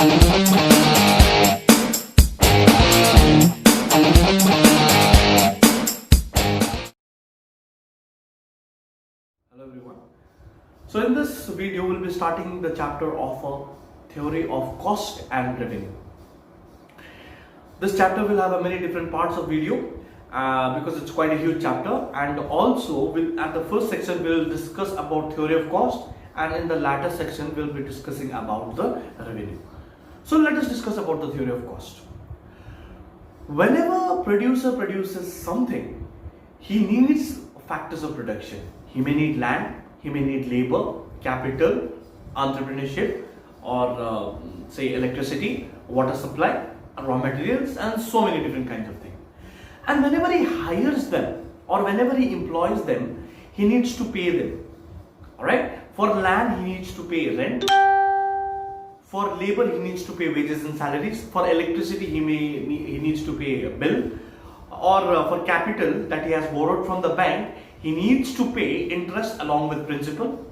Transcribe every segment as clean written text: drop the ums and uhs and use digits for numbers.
Hello everyone. So in this video we'll be starting the chapter of a theory of cost and revenue. This chapter will have many different parts of video because it's quite a huge chapter, and also at the first section we'll discuss about theory of cost, and in the latter section we'll be discussing about the revenue. So let us discuss about the theory of cost. Whenever a producer produces something, he needs factors of production. He may need land, he may need labor, capital, entrepreneurship, or say electricity, water supply, raw materials, and so many different kinds of things. And whenever he hires them or whenever he employs them, he needs to pay them. Alright? For land, he needs to pay rent. For labor, he needs to pay wages and salaries. For electricity, he needs to pay a bill. Or for capital that he has borrowed from the bank, he needs to pay interest along with principal.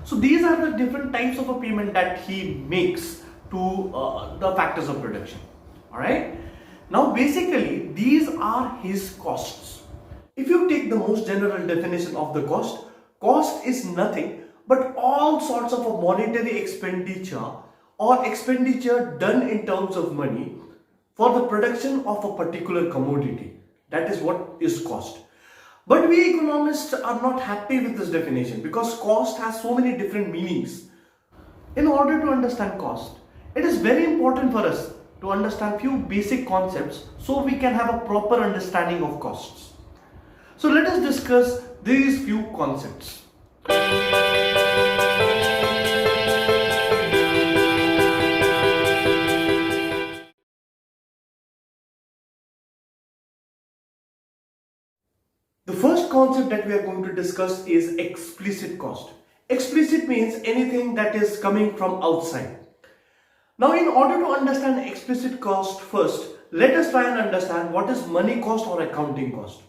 So these are the different types of a payment that he makes to the factors of production. Alright. Now basically these are his costs. If you take the most general definition of the cost, cost is nothing but all sorts of a monetary expenditure or expenditure done in terms of money for the production of a particular commodity. That is what is cost. But we economists are not happy with this definition because cost has so many different meanings. In order to understand cost, it is very important for us to understand few basic concepts so we can have a proper understanding of costs. So let us discuss these few concepts. The first concept that we are going to discuss is explicit cost. Explicit means anything that is coming from outside. Now, in order to understand explicit cost first, let us try and understand what is money cost or accounting cost.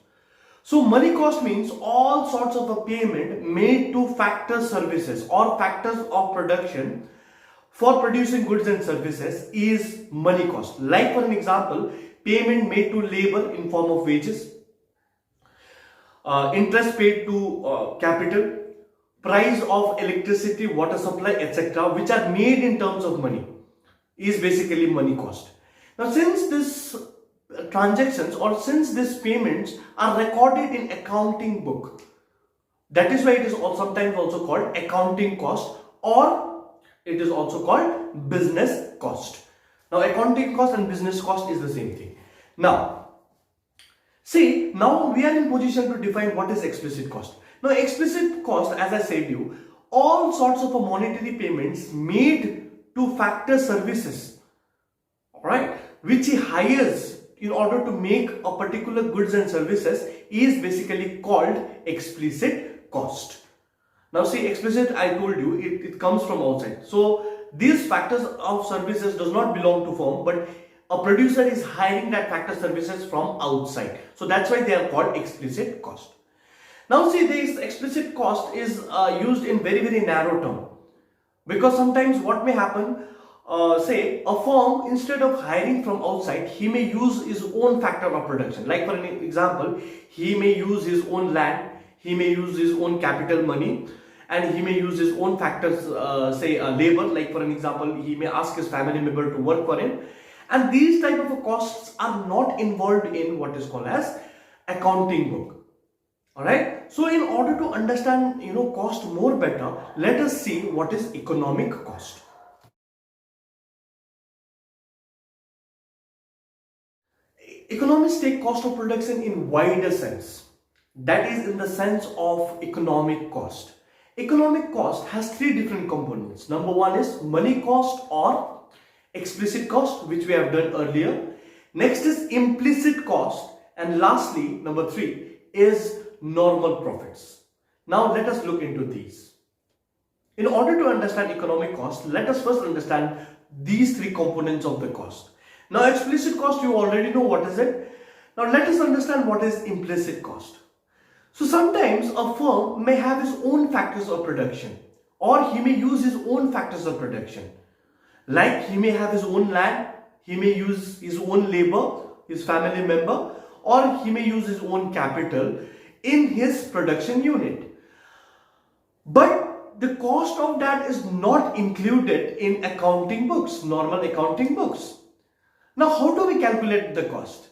So, money cost means all sorts of a payment made to factor services or factors of production for producing goods and services is money cost. Like for an example, payment made to labor in form of wages, interest paid to capital, price of electricity, water supply, etc., which are made in terms of money, is basically money cost. Now, since this transactions or since these payments are recorded in accounting book, that is why it is sometimes also called accounting cost, or it is also called business cost. Now, accounting cost and business cost is the same thing. Now, see, now we are in position to define what is explicit cost. Now, explicit cost, as I said you, all sorts of monetary payments made to factor services, alright, which he hires in order to make a particular goods and services is basically called explicit cost. Now see, explicit, I told you, it comes from outside. So these factors of services does not belong to firm, but a producer is hiring that factor services from outside. So that's why they are called explicit cost. Now see, this explicit cost is used in very, very narrow term. Because sometimes what may happen, say a firm, instead of hiring from outside, he may use his own factor of production. Like for an example, he may use his own land, he may use his own capital money, and he may use his own factors, say labor. Like for an example, he may ask his family member to work for him. And these type of costs are not involved in what is called as accounting book. Alright, so in order to understand cost more better, let us see what is economic cost. Economists take cost of production in wider sense. That is in the sense of economic cost. Economic cost has three different components. Number one is money cost or explicit cost, which we have done earlier. Next is implicit cost, and lastly, number three is normal profits. Now let us look into these. In order to understand economic cost, let us first understand these three components of the cost. Now, explicit cost, you already know what is it. Now let us understand what is implicit cost. So sometimes a firm may have his own factors of production, or he may use his own factors of production. Like he may have his own land, he may use his own labor, his family member, or he may use his own capital in his production unit. But the cost of that is not included in accounting books, normal accounting books. Now, how do we calculate the cost?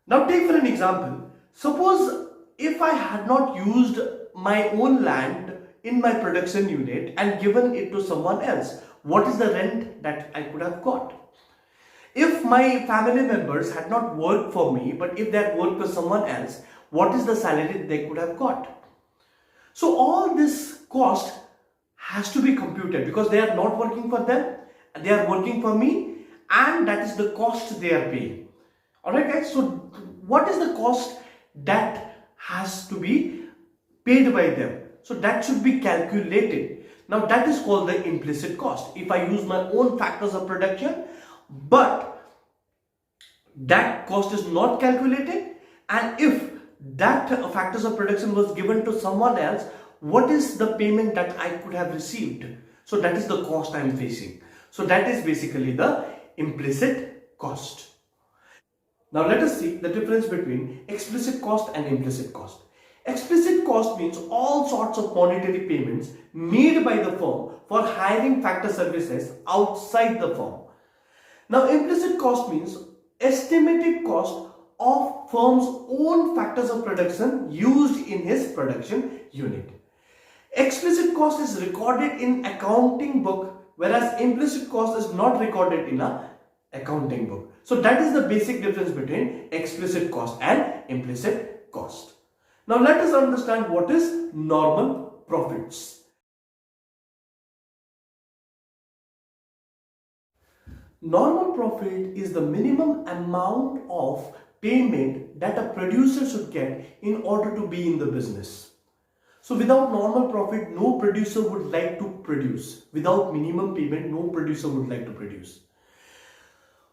Now, take for an example. Suppose if I had not used my own land in my production unit and given it to someone else, what is the rent that I could have got? If my family members had not worked for me, but if they had worked for someone else, what is the salary they could have got? So all this cost has to be computed because they are not working for them, they are working for me, and that is the cost they are paying. Alright guys, so what is the cost that has to be paid by them? So that should be calculated. Now that is called the implicit cost. If I use my own factors of production, but that cost is not calculated, and if that factors of production was given to someone else, what is the payment that I could have received? So that is the cost I am facing. So that is basically the implicit cost. Now let us see the difference between explicit cost and implicit cost. Explicit cost means all sorts of monetary payments made by the firm for hiring factor services outside the firm. Now implicit cost means estimated cost of firm's own factors of production used in his production unit. Explicit cost is recorded in accounting book, whereas implicit cost is not recorded in a accounting book. So that is the basic difference between explicit cost and implicit cost. Now let us understand what is normal profits. Normal profit is the minimum amount of payment that a producer should get in order to be in the business. So without normal profit, no producer would like to produce. Without minimum payment, no producer would like to produce.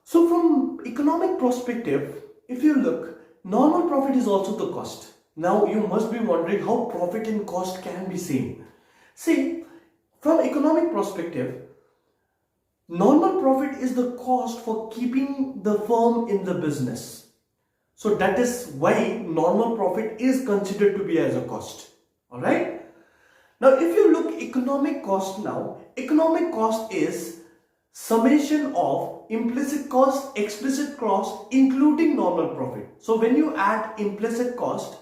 So from economic perspective, if you look, normal profit is also the cost. Now you must be wondering how profit and cost can be same. See, from economic perspective, normal profit is the cost for keeping the firm in the business. So that is why normal profit is considered to be as a cost. Alright? Now if you look economic cost now, economic cost is summation of implicit cost, explicit cost, including normal profit. So when you add implicit cost,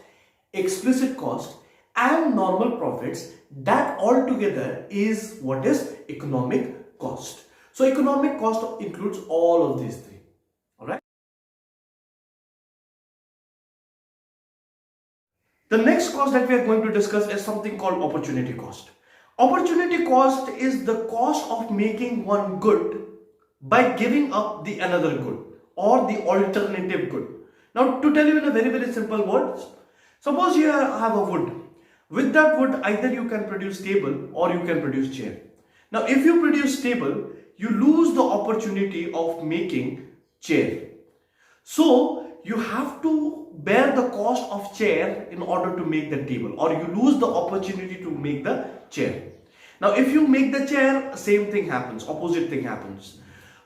explicit cost and normal profits, that altogether is what is economic cost. So economic cost includes all of these three. Alright. The next cost that we are going to discuss is something called opportunity cost. Opportunity cost is the cost of making one good by giving up the another good or the alternative good. Now to tell you in a very simple words, suppose you have a wood. With that wood, either you can produce table or you can produce chair. Now if you produce table, you lose the opportunity of making chair. So you have to bear the cost of chair in order to make the table, or you lose the opportunity to make the chair. Now if you make the chair, same thing happens, opposite thing happens.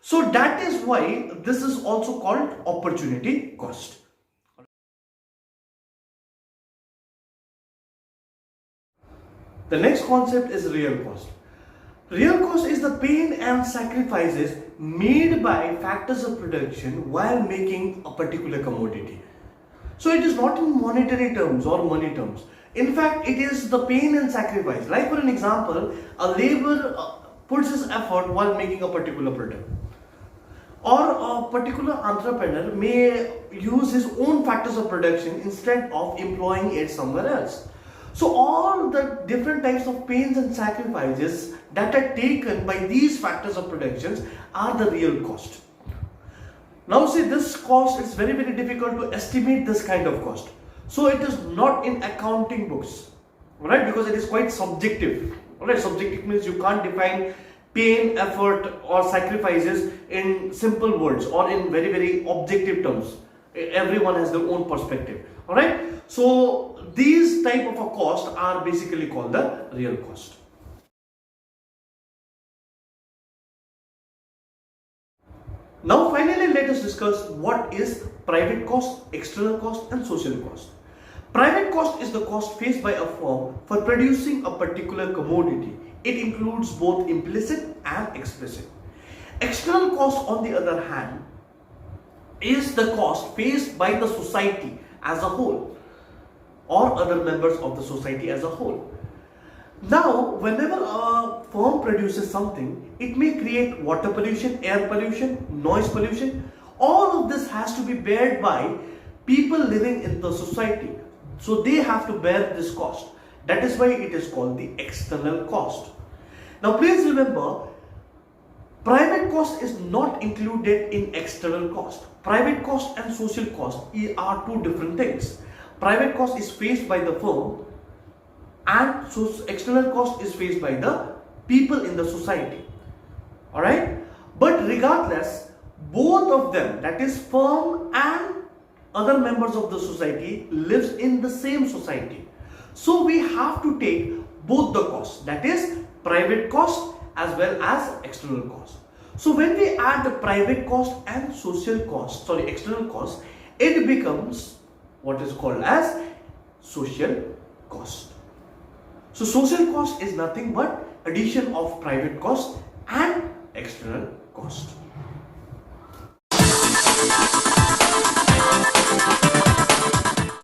So that is why this is also called opportunity cost. The next concept is real cost. Real cost is the pain and sacrifices made by factors of production while making a particular commodity. So it is not in monetary terms or money terms. In fact, it is the pain and sacrifice. Like for an example, a laborer puts his effort while making a particular product. Or a particular entrepreneur may use his own factors of production instead of employing it somewhere else. So all the different types of pains and sacrifices that are taken by these factors of productions are the real cost. Now see, this cost is very difficult to estimate this kind of cost. So it is not in accounting books, right? Because it is quite subjective. Alright, subjective means you can't define pain, effort or sacrifices in simple words or in very objective terms. Everyone has their own perspective. Alright, so these type of a cost are basically called the real cost. Now finally let us discuss what is private cost, external cost and social cost. Private cost is the cost faced by a firm for producing a particular commodity. It includes both implicit and explicit. External cost, on the other hand, is the cost faced by the society as a whole or other members of the society as a whole. Now, whenever a firm produces something, it may create water pollution, air pollution, noise pollution. All of this has to be bared by people living in the society. So they have to bear this cost. That is why it is called the external cost. Now please remember, private cost is not included in external cost. Private cost and social cost are two different things. Private cost is faced by the firm and external cost is faced by the people in the society. Alright? But regardless, both of them, that is firm and other members of the society, lives in the same society. So we have to take both the costs, that is private cost as well as external cost. So when we add the private cost and external cost, it becomes what is called as social cost. So social cost is nothing but addition of private cost and external cost.